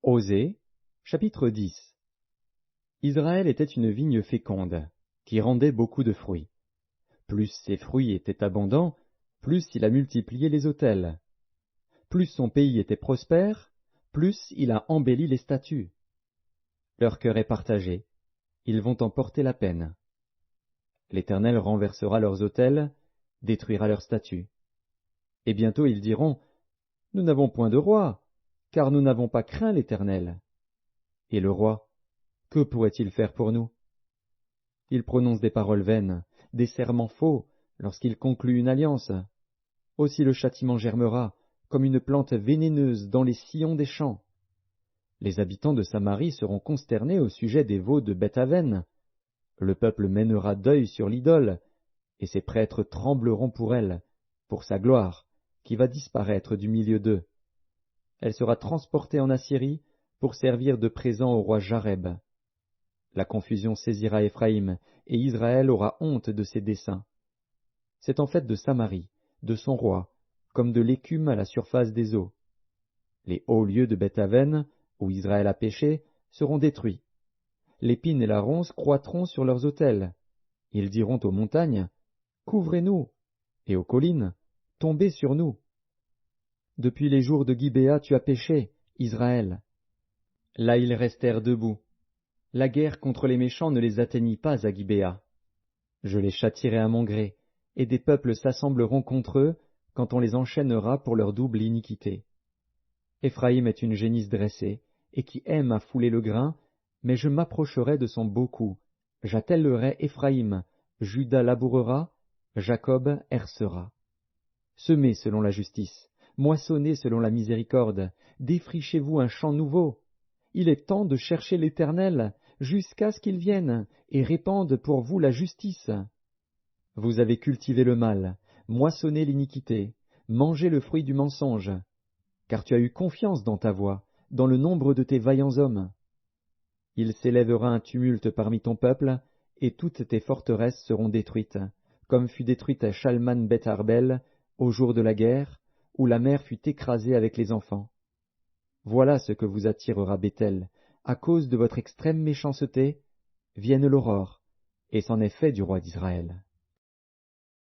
Osée, chapitre 10. Israël était une vigne féconde, qui rendait beaucoup de fruits. Plus ses fruits étaient abondants, plus il a multiplié les autels. Plus son pays était prospère, plus il a embelli les statues. Leur cœur est partagé, ils vont en porter la peine. L'Éternel renversera leurs autels, détruira leurs statues. Et bientôt ils diront, « Nous n'avons point de roi, car nous n'avons pas craint l'Éternel. » Et le roi, que pourrait-il faire pour nous? Il prononce des paroles vaines, des serments faux, lorsqu'il conclut une alliance. Aussi le châtiment germera, comme une plante vénéneuse dans les sillons des champs. Les habitants de Samarie seront consternés au sujet des veaux de Beth-Aven. Le peuple mènera deuil sur l'idole, et ses prêtres trembleront pour elle, pour sa gloire, qui va disparaître du milieu d'eux. Elle sera transportée en Assyrie pour servir de présent au roi Jareb. La confusion saisira Éphraïm, et Israël aura honte de ses desseins. C'est en fait de Samarie, de son roi, comme de l'écume à la surface des eaux. Les hauts lieux de Beth-Aven, où Israël a péché, seront détruits. L'épine et la ronce croîtront sur leurs autels. Ils diront aux montagnes, « Couvrez-nous » et aux collines, « Tombez sur nous » Depuis les jours de Gibéa tu as péché, Israël. Là ils restèrent debout. La guerre contre les méchants ne les atteignit pas à Gibéa. Je les châtierai à mon gré, et des peuples s'assembleront contre eux quand on les enchaînera pour leur double iniquité. Éphraïm est une génisse dressée, et qui aime à fouler le grain, mais je m'approcherai de son beau cou. J'attellerai Éphraïm, Juda labourera, Jacob hercera. Semez selon la justice, moissonnez selon la miséricorde, défrichez-vous un champ nouveau. Il est temps de chercher l'Éternel, jusqu'à ce qu'il vienne, et répande pour vous la justice. Vous avez cultivé le mal, moissonné l'iniquité, mangé le fruit du mensonge, car tu as eu confiance dans ta voix, dans le nombre de tes vaillants hommes. Il s'élèvera un tumulte parmi ton peuple, et toutes tes forteresses seront détruites, comme fut détruite Shalman Beth Arbel au jour de la guerre, où la mère fut écrasée avec les enfants. Voilà ce que vous attirera Béthel, à cause de votre extrême méchanceté, vienne l'aurore, et c'en est fait du roi d'Israël.